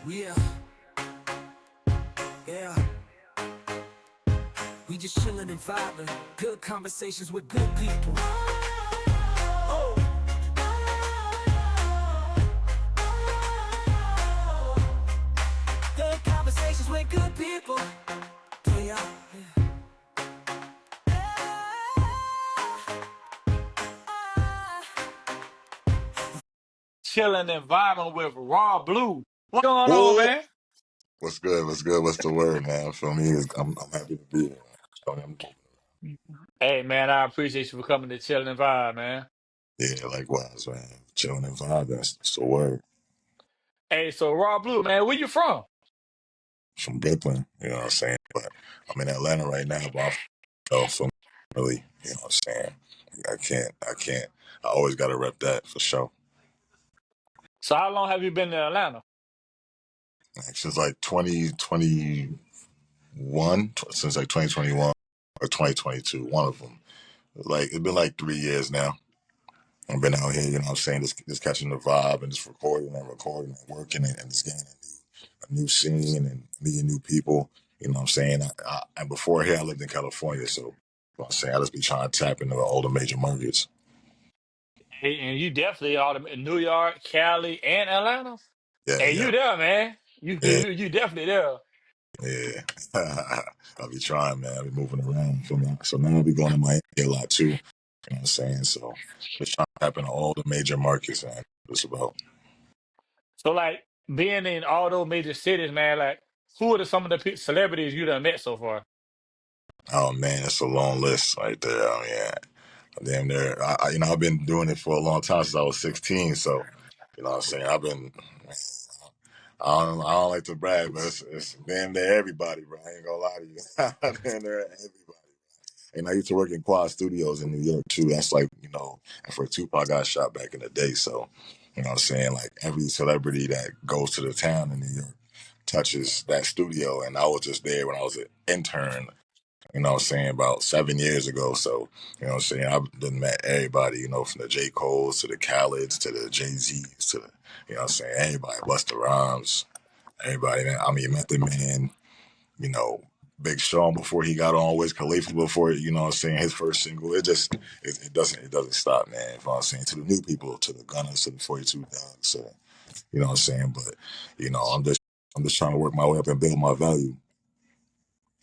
Yeah, yeah. We just chillin' and vibing. Good conversations with good people. Oh. Good conversations with good people. Yeah. Chilling and vibing with Raww. What's going on, Whoa. man? What's good? What's good? What's the word, man? For me, I'm happy to be here. Feel me? Hey, man, I appreciate you for coming to Chilling and Vibe, man. Yeah, likewise, man. Chilling and vibe. That's the word. Hey, so Raww, man, where you from? From Brooklyn, you know what I'm saying? But I'm in Atlanta right now, but I'm from Philly, you know what I'm saying? I can't. I always got to rep that for sure. So how long have you been in Atlanta? Like, since like 2021, since like 2021 or 2022, one of them. Like, it's been like 3 years now. I've been out here, you know what I'm saying, just catching the vibe and just recording and working and just getting a new scene and meeting new people. You know what I'm saying? And before here, I lived in California, so you know what I'm saying, I just be trying to tap into all the major markets. Hey, and you definitely all the New York, Cali, and Atlanta. Yeah, Hey, yeah, you there, man? You yeah, you you definitely there. yeah. I'll be trying, man. I'll be moving around. Feel me? So now I'll be going to Miami a lot too. You know what I'm saying? So just trying to tap into all the major markets, man. Just about. So like being in all those major cities, man. Like, who are some of the celebrities you done met so far? Oh man, it's a long list right there. I mean, damn near. I've been doing it for a long time since I was 16. So, you know what I'm saying? I don't like to brag, but it's damn near everybody, bro. I ain't gonna lie to you. Damn near everybody. And I used to work in Quad Studios in New York too. That's like, for Tupac got shot back in the day. So, you know what I'm saying? Like every celebrity that goes to the town in New York touches that studio. And I was just there when I was an intern, you know what I'm saying, about 7 years ago. So, you know what I'm saying, I've done met everybody, from the J. Cole's to the Khaled's to the Jay-Z's to the, you know what I'm saying, everybody, Busta Rhymes, everybody, man. I mean, Method Man, you know, Big Sean before he got on, Wiz Khalifa before, you know what I'm saying, his first single. It doesn't stop, man. You know what I'm saying, to the new people, to the Gunners, to the 42 Dogs, so, you know what I'm saying, but, I'm just trying to work my way up and build my value,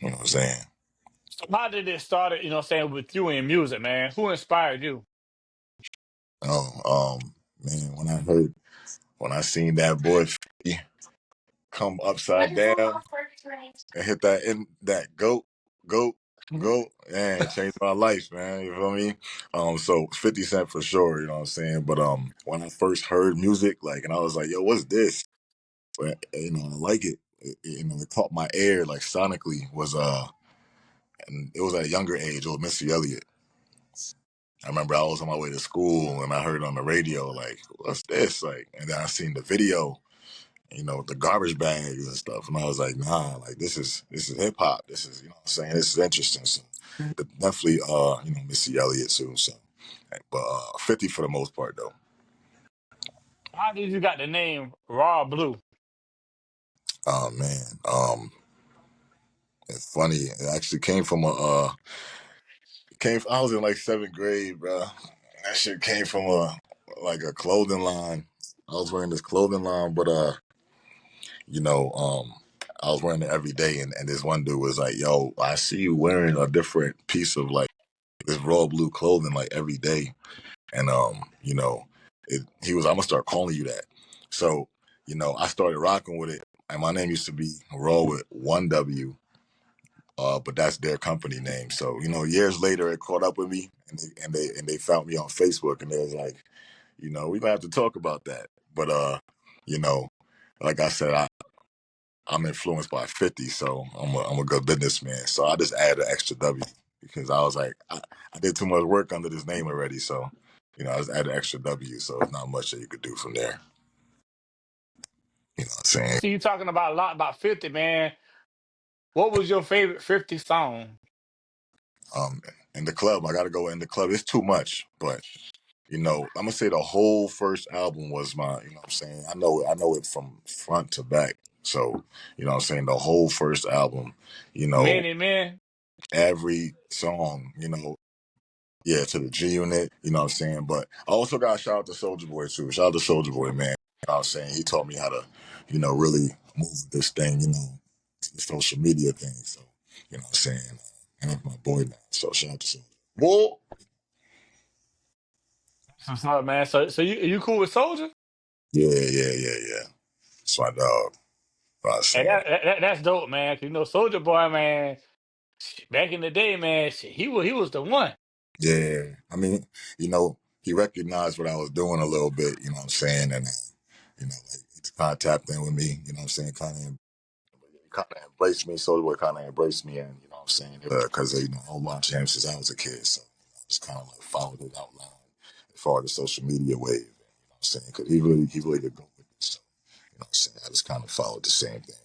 you know what I'm saying. So how did it start? You know, what I'm saying with you in music, man. Who inspired you? Man, when I seen that boy 50 come upside down and hit that goat, goat, man, it changed my life, man. You feel me? So 50 Cent for sure, you know what I'm saying? But when I first heard music, like, and I was like, yo, what's this? But I like it. It caught my ear like sonically and it was at a younger age, it was Missy Elliott. I remember I was on my way to school and I heard on the radio, like, what's this? Like, and then I seen the video, the garbage bags and stuff. And I was like, nah, like this is hip hop. This is, what I'm saying, this is interesting. So definitely Missy Elliott too. So but 50 for the most part though. How did you got the name Raww? Oh man. It's funny. It actually came from I was in like seventh grade, bro. That shit came from a clothing line. I was wearing this clothing line, but you know, um, I was wearing it every day, and this one dude was like, "Yo, I see you wearing a different piece of like this raw blue clothing like every day," and he was, "I'm gonna start calling you that." So, I started rocking with it, and my name used to be Raw with one W, but that's their company name. So, years later, it caught up with me, and they found me on Facebook, and they was like, we gonna have to talk about that, but you know, like I said, I'm influenced by 50, so I'm a good businessman. So I just added an extra W because I was like, I did too much work under this name already. So, I just added an extra W. So it's not much that you could do from there. You know what I'm I saying? see you talking about a lot about 50, man. What was your favorite 50 song? Um, in the club, I got to go in the club. It's too much, but I'm gonna say the whole first album was my, you know what I'm saying. I know it from front to back. So, you know what I'm saying? The whole first album, you know, Many men. every song, you know, yeah, to the G Unit, you know what I'm saying? But I also got to shout out to Soldier Boy too. Shout out to Soldier Boy, man. You know what I'm saying? He taught me how to, you know, really move this thing, you know, the social media thing. So, you know what I'm saying? And that's my boy now. So shout out to Soldier. Whoa! What's up, man? So you cool with Soldier? Yeah. That's my dog. What I was Hey, saying. that's dope, man. 'Cause, you know, Soldier Boy, man. Back in the day, man, shit, he was the one. Yeah. I mean, you know, he recognized what I was doing a little bit, you know what I'm saying? And, you know, like, he kind of tapped in with me, you know what I'm saying? Kind of embraced me. Soulja Boy kind of embraced me, and you know what I'm saying, because you know I watched him since I was a kid, so you know, I just kind of like followed it out loud as far as the social media wave. And, you know what I'm saying, because he really did go with it. So you know what I'm saying, I just kind of followed the same thing.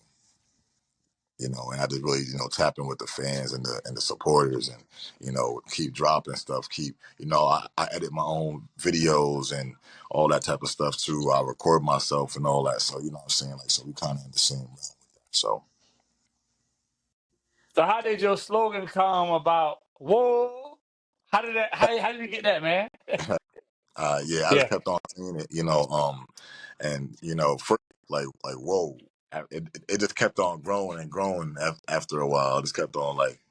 You know, and I just really, you know, tap in with the fans and the supporters, and you know, keep dropping stuff. Keep, you know, I edit my own videos and all that type of stuff too. I record myself and all that. So you know what I'm saying, like, so we kind of in the same realm with that. So. So how did your slogan come about? Whoa! How did that? How did you get that, man? Yeah, I just Yeah. kept on seeing it, you know, and you know, like whoa, it just kept on growing and growing after a while. It just kept on like,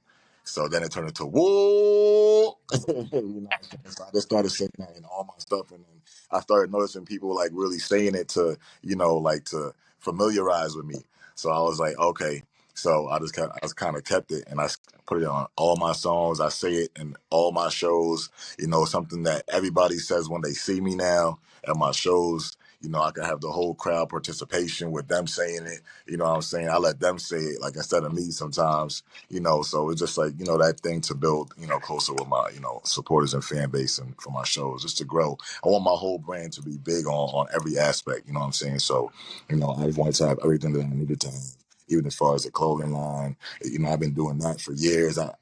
so then it turned into whoa, you know. So I just started saying that in all my stuff, and then I started noticing people like really saying it to, you know, like to familiarize with me. So I was like, okay. So I just kind of kept it, and put it on all my songs. I say it in all my shows. You know, something that everybody says when they see me now at my shows. You know, I can have the whole crowd participation with them saying it. You know what I'm saying? I let them say it, like instead of me sometimes. You know, so it's just like, you know, that thing to build, you know, closer with my, you know, supporters and fan base and for my shows, just to grow. I want my whole brand to be big on every aspect. You know what I'm saying? So, you know, I wanted to have everything that I needed to have. Even as far as the clothing line, you know, I've been doing that for years. I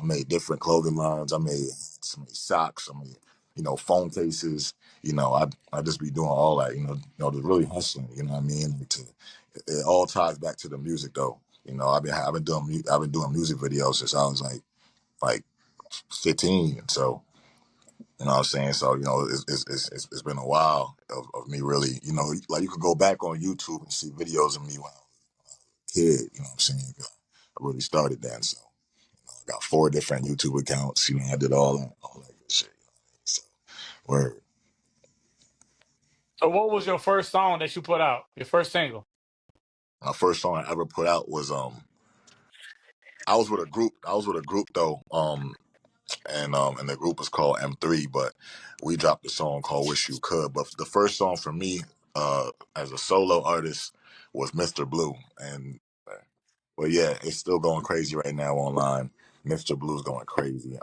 made different clothing lines. I made socks. I made, you know, phone cases. You know, I just be doing all that. To really hustling. You know what I mean? It all ties back to the music though. You know, I've been doing music videos since I was like 15. So you know what I'm saying. So you know, it's been a while of me really. You know, like you could go back on YouTube and see videos of me when I was a kid. You know what I'm saying? I really started then. So I got 4 different YouTube accounts. You know, I did all that good shit. You know what I mean? So where So what was your first song that you put out? Your first single? my first song I ever put out was I was with a group. I was with a group though. And the group was called M3, but we dropped a song called Wish You Could. But the first song for me, as a solo artist, was Mr. Blue. And well, yeah, it's still going crazy right now online. Mr. Blue's going crazy.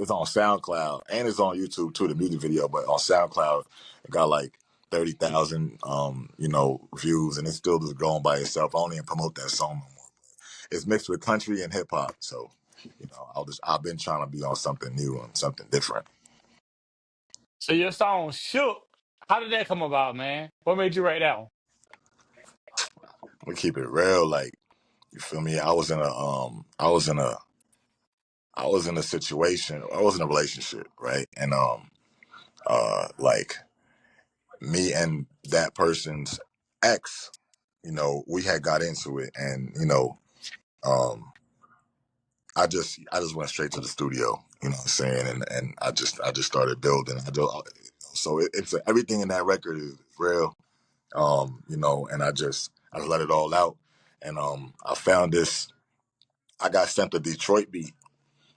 It's on SoundCloud and it's on YouTube too, the music video. But on SoundCloud, it got like 30,000 you know, views, and it's still just going by itself. I don't even promote that song no more. It's mixed with country and hip hop, so you know, I've been trying to be on something new and something different. So your song "Shook." How did that come about, man? What made you write that one? We keep it real, like you feel me. I was in a situation. I was in a relationship, right? And like me and that person's ex, you know, we had got into it, and you know, um, I just went straight to the studio. You know what I'm saying? And I just started building. So everything in that record is real. You know, and I let it all out. And I found this. I got sent a Detroit beat,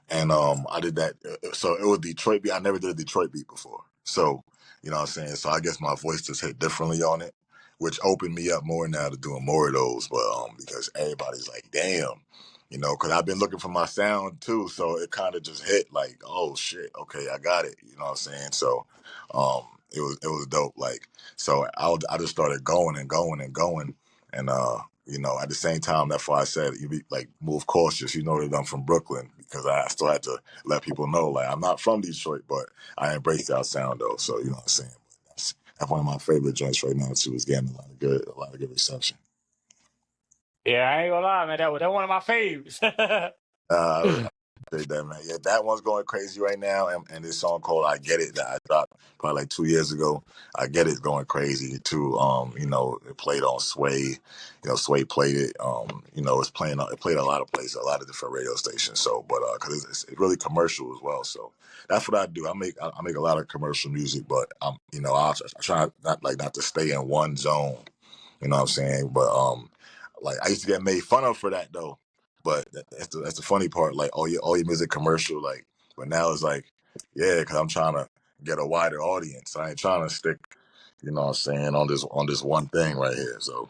and I did that. So it was Detroit beat. I never did a Detroit beat before. So you know what I'm saying. So I guess my voice just hit differently on it, which opened me up more now to doing more of those. But because everybody's like, damn. You know, because I've been looking for my sound too, so it kind of just hit like, oh shit, okay, I got it. You know what I'm saying? So, it was dope. Like, so I just started going and going and going, and you know, at the same time, that's why I said you be like move cautious. You know that I'm from Brooklyn because I still had to let people know like I'm not from Detroit, but I embrace that sound though. So you know what I'm saying. That's one of my favorite joints right now too. Is getting a lot of good reception. Yeah, I ain't gonna lie, man. That one of my faves. I appreciate that, man. Yeah, that one's going crazy right now, and this song called "I Get It" that I dropped probably like 2 years ago. "I Get It" going crazy too. It played on Sway. Sway played it. It's playing. It played a lot of places, a lot of different radio stations. So, but because it's really commercial as well. So that's what I do. I make a lot of commercial music, but I try not to stay in one zone. You know what I'm saying? But like I used to get made fun of for that though. But that's the funny part. Like all your music commercial, like, but now it's like, yeah, because I'm trying to get a wider audience. I ain't trying to stick, you know what I'm saying, on this one thing right here. So,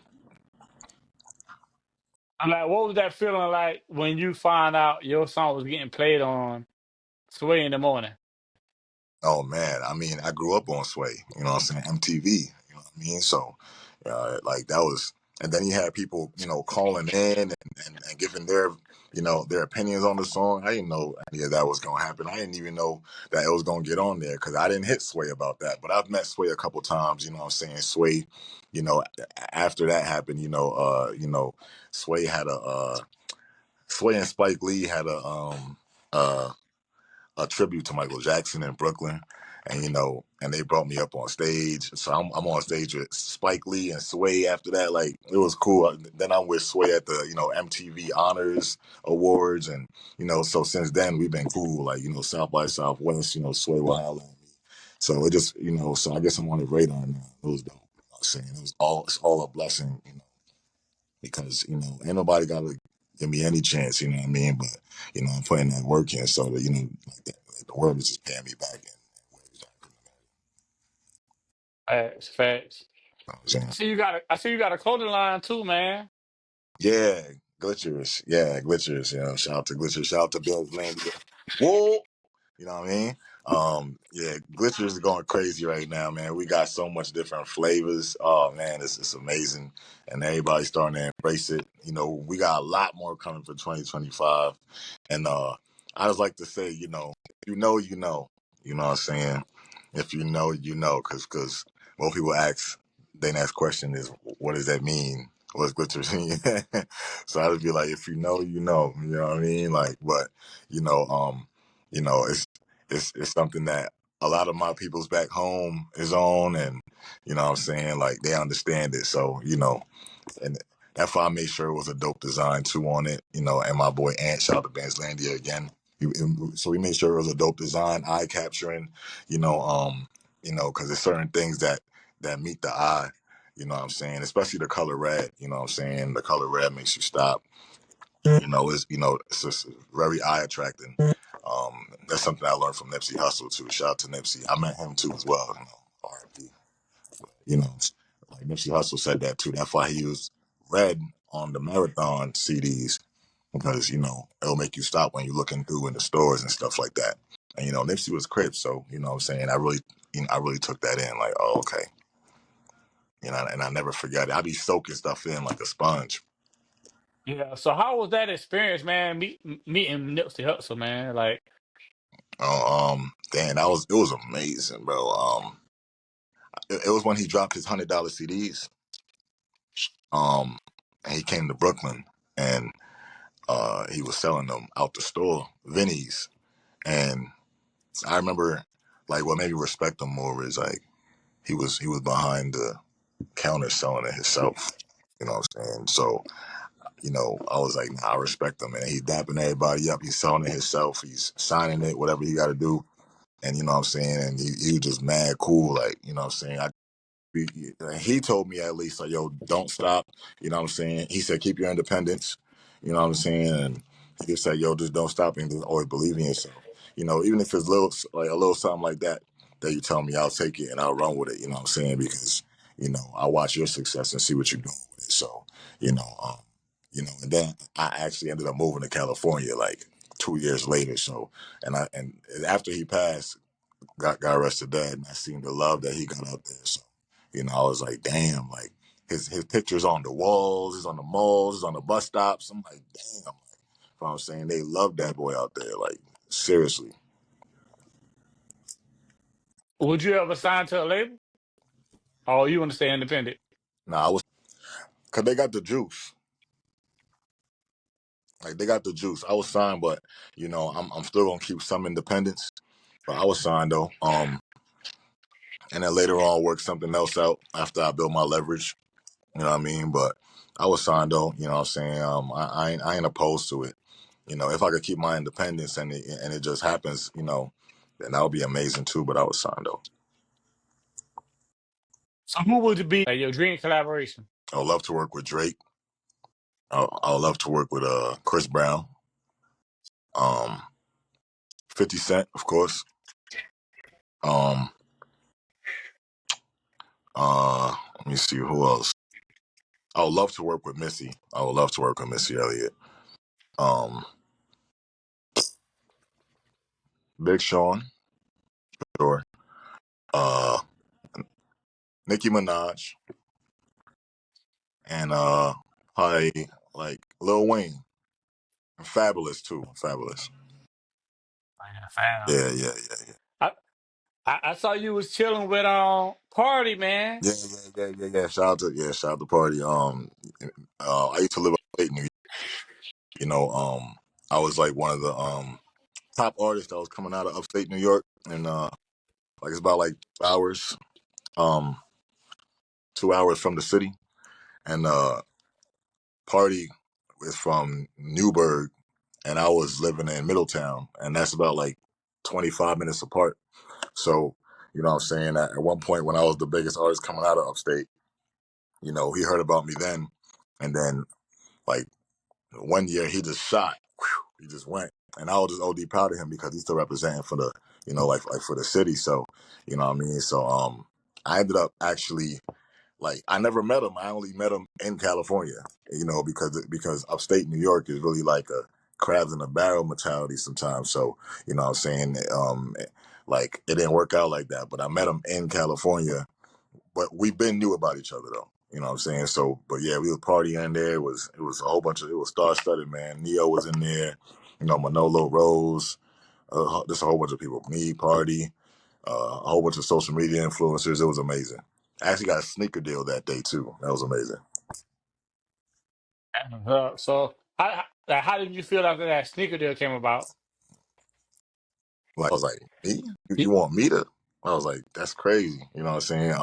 I'm like, what was that feeling like when you find out your song was getting played on Sway in the morning? oh man, I mean, I grew up on Sway, you know what I'm saying, MTV, you know what I mean? So, like that was, and then you had people, calling in and giving their opinions on the song. I didn't know any of that was gonna happen. I didn't even know that it was gonna get on there because I didn't hit Sway about that. But I've met Sway a couple times, you know what I'm saying? Sway, after that happened, Sway had Sway and Spike Lee had uh a tribute to Michael Jackson in Brooklyn, and they brought me up on stage. So I'm on stage with Spike Lee and Sway. After that, like it was cool. Then I'm with Sway at the MTV Honors Awards, and so since then we've been cool. Like South by Southwest, Sway will holler at me. So it just so I guess I'm on the radar now. It was dope. I'm saying it's all a blessing, because ain't nobody got to give me any chance, you know what I mean? But I'm putting that work in so that like the world is just paying me back in ways that I couldn't Facts, facts. imagine. I see you got a clothing line too, man. Yeah, Glitchers. Yeah, Glitchers. Shout out to Glitchers. Shout out to Bill's Landia. Whoa! You know what I mean? Yeah, Glitchers is going crazy right now, man. We got so much different flavors. Oh man, it's amazing, and everybody's starting to embrace it. We got a lot more coming for 2025, and I just like to say, you know. You know what I'm saying? If you know, you know, because most people ask, the next question is, what does that mean? What's glitters mean? So I just be like, if you know, you know. You know what I mean? Like, but you know, um, it's something that a lot of my people's back home is on, and what I'm saying, like they understand it. So and that's why I made sure it was a dope design too on it. And my boy Ant, shout out to Landia again. So we made sure it was a dope design, eye capturing. Because there's certain things that meet the eye. You know what I'm saying? Especially the color red. You know what I'm saying? The color red makes you stop. It's just very eye attracting. That's something I learned from Nipsey Hussle too. Shout out to Nipsey. I met him too as well. R.I.P. You know, like Nipsey Hussle said that too. That's why he used red on the marathon CDs, because it'll make you stop when you're looking through in the stores and stuff like that. And Nipsey was Crips, so what I'm saying, I really took that in. Like, oh, okay. And I never forget it. I be soaking stuff in like a sponge. Yeah. So how was that experience, man? Meeting Nipsey Hussle, man. Like, Damn, it was amazing, bro. It was when he dropped his $100 CDs. And he came to Brooklyn, and he was selling them out the store, Vinny's. And I remember, like, what made me respect him more is like he was behind the counter selling it himself. You know what I'm saying? So I was like, nah, I respect him, and he's dapping everybody up. He's selling it himself. He's signing it, whatever he got to do. And you know what I'm saying? And he was just mad cool, like, you know what I'm saying? He told me at least, like, yo, don't stop. You know what I'm saying? He said, keep your independence. You know what I'm saying? And he just said, yo, just don't stop and just always believe in yourself. Even if it's a little something like that you tell me, I'll take it and I'll run with it. You know what I'm saying? Because, I watch your success and see what you're doing with it. So, and then I actually ended up moving to California like 2 years later. So, and after he passed, got arrested that, and I seen the love that he got out there. So, I was like, damn, like his pictures on the walls, he's on the malls, he's on the bus stops. I'm like, damn, like, you know what I'm saying, they love that boy out there, like seriously. would you ever sign to a label? Or you want to stay independent? Nah, I was, cause they got the juice. Like they got the juice. I was signed, but you know, I'm still gonna keep some independence. But I was signed though. And then later on work something else out after I built my leverage. You know what I mean? But I was signed though. You know what I'm saying? I ain't opposed to it. You know, if I could keep my independence and it just happens, you know, then that would be amazing too. But I was signed though. So who would be like, your dream collaboration? I would love to work with Drake. I would love to work with Chris Brown, um, 50 Cent, of course. Um, Let me see who else. I would love to work with Missy. I would love to work with Missy Elliott. Um, Big Sean, sure. Uh, Nicki Minaj, and probably like Lil Wayne. And Fabulous too. Fabulous. Oh, yeah, fam. Yeah, yeah, yeah, yeah. I, I saw you was chilling with Party, man. Yeah, yeah, yeah, yeah, yeah. Shout out to Party. I used to live upstate New York. You know, I was like one of the top artists that was coming out of upstate New York, and like it's about like 2 hours, um, 2 hours from the city, and Party is from Newburgh, and I was living in Middletown, and that's about like 25 minutes apart. So, you know what I'm saying? At one point when I was the biggest artist coming out of upstate, you know, he heard about me then, and then like one year he just shot, he just went, and I was just OD proud of him because he's still representing for the, you know, like for the city. So, you know what I mean? So, I ended up actually like I never met him. I only met him in California, you know, because upstate New York is really like a crabs in a barrel mentality sometimes. So, you know what I'm saying? Like it didn't work out like that. But I met him in California. But we been knew about each other though. You know what I'm saying? So, but yeah, we was partying in there. It was a whole bunch of, it was star studded, man. Neo was in there, you know, Manolo Rose, just a whole bunch of people. Me, Party, a whole bunch of social media influencers. It was amazing. I actually got a sneaker deal that day too. That was amazing. So how did you feel after that sneaker deal came about? Like I was like, me? Y- You want me to? I was like, that's crazy. You know what I'm saying?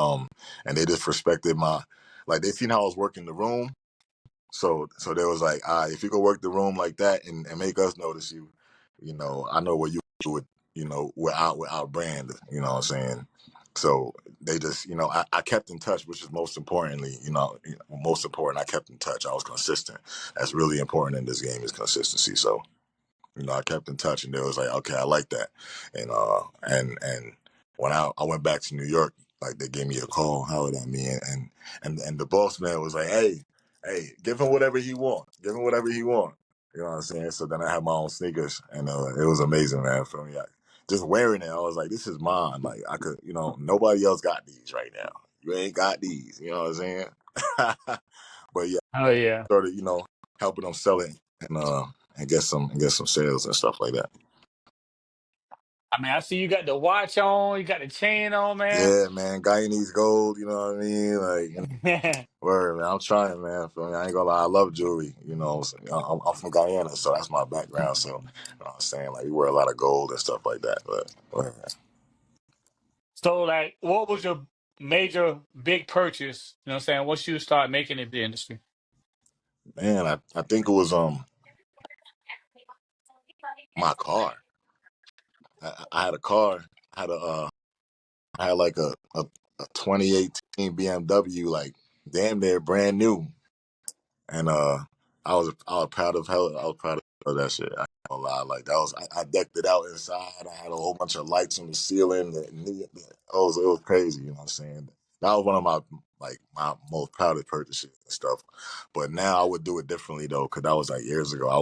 And they just respected my, like they seen how I was working the room. So they was like, if you could work the room like that and make us notice you, you know, I know what you do with, you know, with our brand, you know what I'm saying? So they just, you know, I kept in touch, which is most importantly, most important, I kept in touch. I was consistent. That's really important in this game is consistency. So, you know, I kept in touch, and they was like, okay, I like that, and when I went back to New York, like they gave me a call, hollered at me, and the boss man was like, hey, give him whatever he want, give him whatever he want, you know what I'm saying? So then I had my own sneakers, and it was amazing, man. For me, just wearing it, I was like, this is mine. Like I could, you know, nobody else got these right now. You ain't got these, you know what I'm saying? But yeah, Oh yeah. started, you know, helping them sell it and get some sales and stuff like that. I mean, I see you got the watch on, you got the chain on, man. Yeah, man, Guyanese gold, you know what I mean? Like, you know, word, man, I'm trying, man. Feel me? I ain't gonna lie, I love jewelry. You know, so, I'm from Guyana, so that's my background. So, you know what I'm saying? Like, we wear a lot of gold and stuff like that. But So like, what was your major big purchase? You know what I'm saying? Once you start making it in the industry. man, I think it was my car. I had a car. I had I had like a 2018 BMW, like damn near brand new. And I was proud of hell. I was proud of that shit. I ain't gonna lie, like that was I decked it out inside. I had a whole bunch of lights on the ceiling. It was crazy. You know what I'm saying? That was one of my most proudest purchases and stuff. But now I would do it differently though, because that was like years ago. I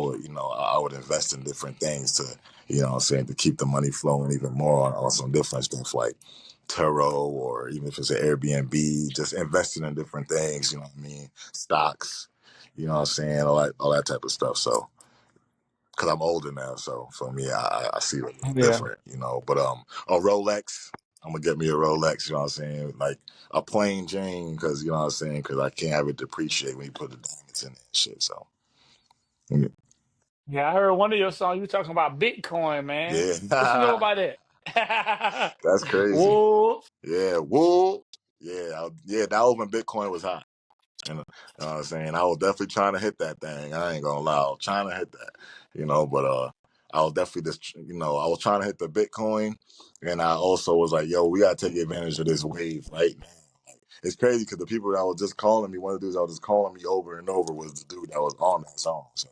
would invest in different things to, you know what I'm saying, to keep the money flowing even more on some different stuff like Turo, or even if it's an Airbnb, just investing in different things. You know what I mean? Stocks, you know what I'm saying? All that type of stuff. So, because I'm older now, so for me, I see it a little Yeah. different, you know. But a Rolex, I'm gonna get me a Rolex. You know what I'm saying? Like a plain Jane, because you know what I'm saying? Because I can't have it depreciate when you put the diamonds in it and shit. So, yeah. Yeah, I heard one of your songs. You talking about Bitcoin, man. What you know Yeah, about that? that's crazy. Whoa. Yeah, woo. Yeah, yeah. That was when Bitcoin was hot. You know what I'm saying? I was definitely trying to hit that thing. I ain't gonna lie, I was trying to hit that. But I was definitely just, I was trying to hit the Bitcoin, and I also was like, yo, we gotta take advantage of this wave right now. It's crazy because the people that was just calling me, one of the dudes that was just calling me over and over was the dude that was on that song. So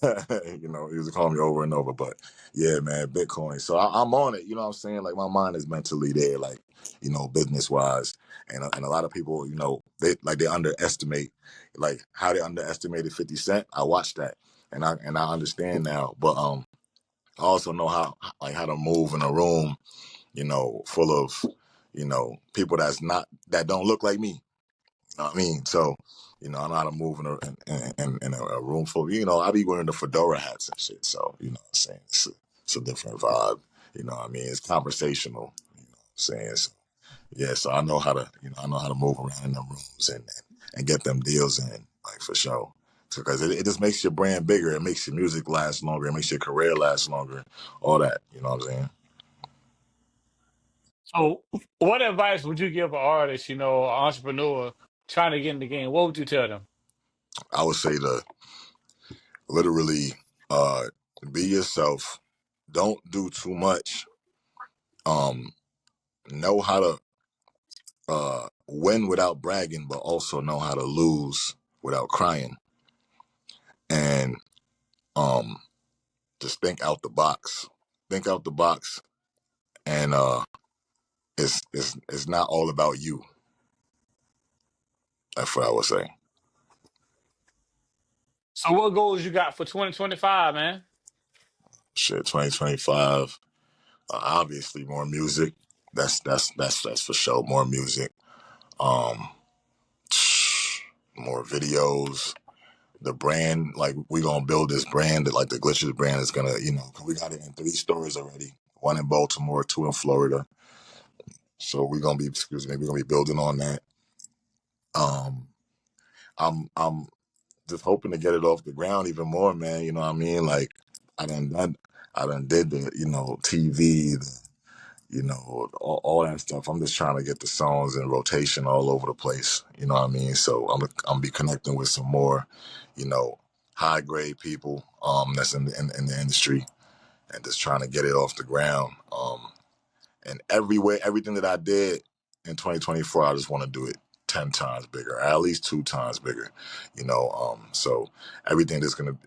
he was calling me over and over. But yeah, man, Bitcoin. So I'm on it. You know what I'm saying? Like my mind is mentally there, like, business wise. And a lot of people, they underestimate, like how they underestimated 50 Cent. I watched that and I understand now. But I also know how to move in a room, full of, people that don't look like me. Know what I mean? So, I know how to move in a room full of, I be wearing the fedora hats and shit. So, what I'm saying? It's a different vibe. You know what I mean? It's conversational. You know what I'm saying? So, yeah, so I know how to move around in them rooms and get them deals in, like for sure. Because it just makes your brand bigger. It makes your music last longer. It makes your career last longer. All that. You know what I'm saying? So, what advice would you give an artist, an entrepreneur trying to get in the game? What would you tell them? I would say to literally uh, be yourself. Don't do too much. Um, know how to win without bragging, but also know how to lose without crying, and um, just think out the box. Think out the box, and it's not all about you. That's what I would say. So, what goals you got for 2025, man? Shit, 2025. Obviously, more music. That's for sure. More music. Um, more videos. The brand, like we gonna build this brand that like the Glitches brand is gonna, 'cause we got it in 3 stores already. One in Baltimore, two in Florida. So we're gonna be building on that. Um, I'm just hoping to get it off the ground even more, man. You know what I mean? Like I done did the, TV, all that stuff. I'm just trying to get the songs in rotation all over the place. You know what I mean? So I'm be connecting with some more, you know, high grade people that's in the industry and just trying to get it off the ground. And everything that I did in 2024, I just want to do it 10 times bigger, at least 2 times bigger. So everything that's gonna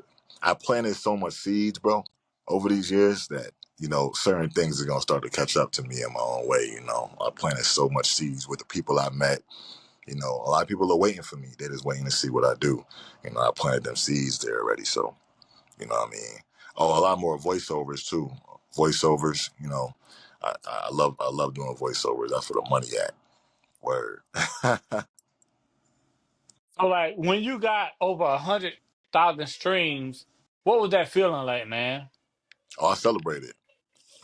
I planted so much seeds, bro, over these years that, certain things are gonna start to catch up to me in my own way. I planted so much seeds with the people I met. A lot of people are waiting for me. They're just waiting to see what I do. I planted them seeds there already. So, you know what I mean? Oh, a lot more voiceovers too. Voiceovers, I love doing voiceovers. That's where the money at. Word. So, like, when you got over 100,000 streams, what was that feeling like, man? Oh, I celebrated.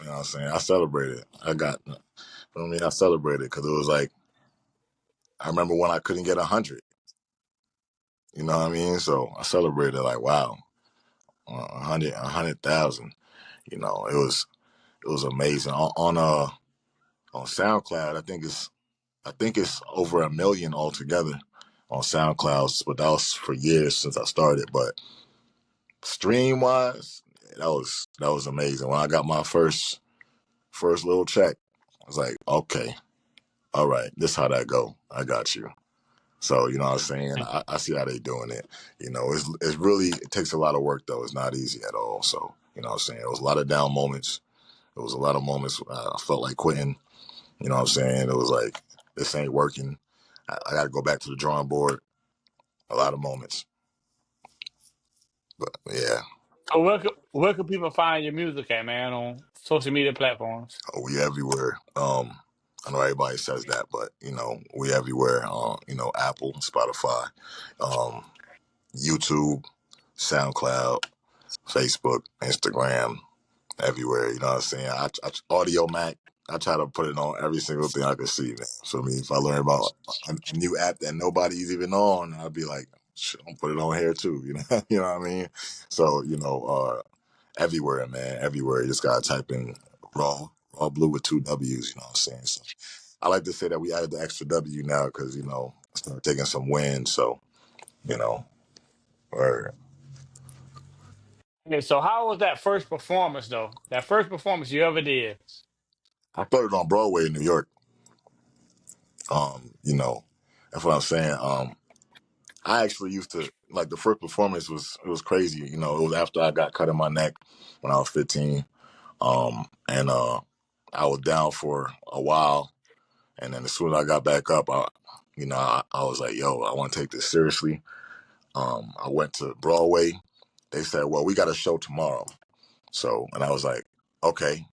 You know what I'm saying? I celebrated. I celebrated because it was like, I remember when I couldn't get 100. You know what I mean? So I celebrated like, wow, 100,000. It was amazing. On SoundCloud, I think it's over 1 million altogether on SoundCloud, but that was for years since I started. But stream wise, that was amazing. When I got my first little check, I was like, okay, all right, this how that go. I got you. So you know what I'm saying. I see how they doing it. It's really it takes a lot of work though. It's not easy at all. So you know what I'm saying. It was a lot of down moments. It was a lot of moments I felt like quitting. You know what I'm saying. It was like this ain't working. I got to go back to the drawing board. A lot of moments. But yeah, So, where could people find your music at, man, on social media platforms? we everywhere. I know everybody says that, but we everywhere. Apple, Spotify, um, YouTube, SoundCloud, Facebook, Instagram, everywhere. You know what I'm saying? Audio Mac. I try to put it on every single thing I can see, man. So I mean, if I learn about a new app that nobody's even on, I'd be like, shit, I'm put it on here too. You know, you know what I mean. So everywhere, man, everywhere. You just gotta type in raw blue with two W's. You know what I'm saying? So I like to say that we added the extra W now because started taking some wins. So you know, or Okay, so how was that first performance though? That first performance you ever did? I started on Broadway in New York. That's what I'm saying. I actually used to like the first performance was crazy. It was after I got cut in my neck when I was 15. And I was down for a while, and then as soon as I got back up, I was like, yo, I want to take this seriously. I went to Broadway. They said, well, we got a show tomorrow. So, and I was like, okay.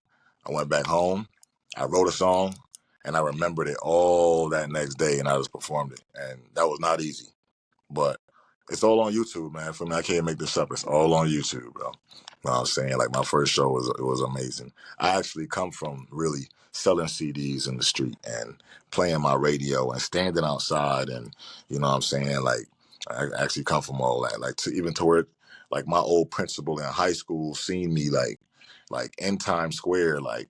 I went back home. I wrote a song, and I remembered it all that next day, and I just performed it. And that was not easy. But it's all on YouTube, man. For me, I can't make this up. It's all on YouTube, bro. You know what I'm saying? Like my first show was amazing. I actually come from really selling CDs in the street and playing my radio and standing outside and you know what I'm saying? Like I actually come from all that. Like even to where like my old principal in high school seen me like in Times Square like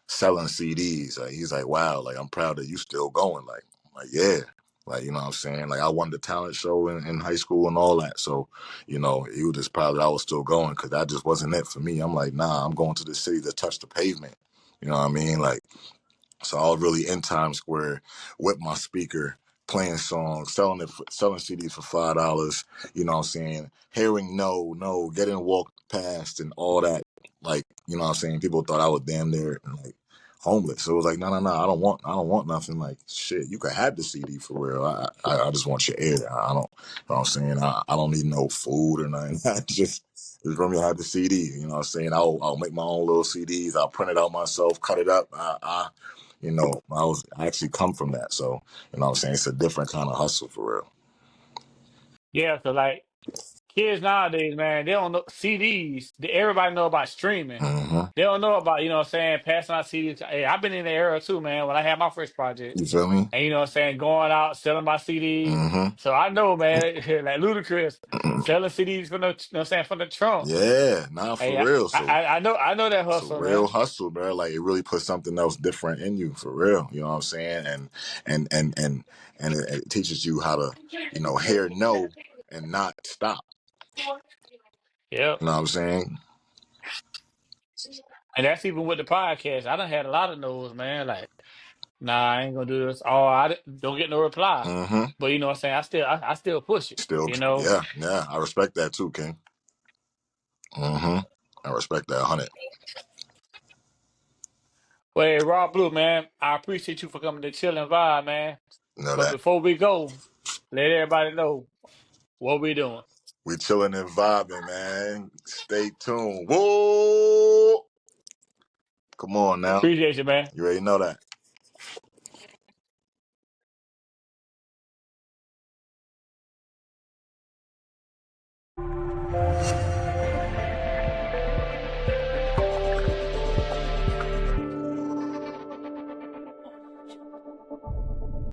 selling CDs. Like, he's like, wow, like I'm proud that you still going. Like yeah. Like, you know what I'm saying? Like, I won the talent show in high school and all that. So, he was just proud that I was still going because that just wasn't it for me. I'm like, nah, I'm going to the city to touch the pavement. You know what I mean? Like, so I was really in Times Square with my speaker, playing songs, selling CDs for $5. You know what I'm saying? Hearing no, getting walked past and all that. Like, you know what I'm saying? People thought I was damn near like homeless. So it was like, no, I don't want nothing. Like shit, you could have the CD for real. I just want your ear. I don't, you know what I'm saying? I don't need no food or nothing. I just for me, I had the CD. You know what I'm saying? I'll make my own little CDs. I'll print it out myself, cut it up. I actually come from that. So, you know what I'm saying? It's a different kind of hustle for real. Yeah, so like kids nowadays, man, they don't know CDs. Everybody know about streaming. hmm They don't know about, you know what I'm saying, passing out CDs. Hey, I've been in the era too, man, when I had my first project. You feel me? And you know what I'm saying, going out, selling my CDs. hmm So I know, man, like Ludacris, selling CDs from the, you know what I'm saying, from the trunk. Yeah, nah, Hey, for real. So I know that it's a hustle, real man. hustle, bro. Like it really puts something else different in you for real. You know what I'm saying? And it teaches you how to, hear no and not stop. Yep. You know what I'm saying? And that's even with the podcast. I done had a lot of no's, man. Like, nah, I ain't gonna do this. Oh, don't get no reply. hmm But you know what I'm saying? I still push it. Still, You know. yeah. I respect that too, King. hmm I respect that 100. Well, hey, Rob Blue, man, I appreciate you for coming to chill and vibe, man. You know But that before we go, let everybody know what we doing. we chilling and vibing, man. Stay tuned. Whoa, come on now. Appreciate you, man. You already know that.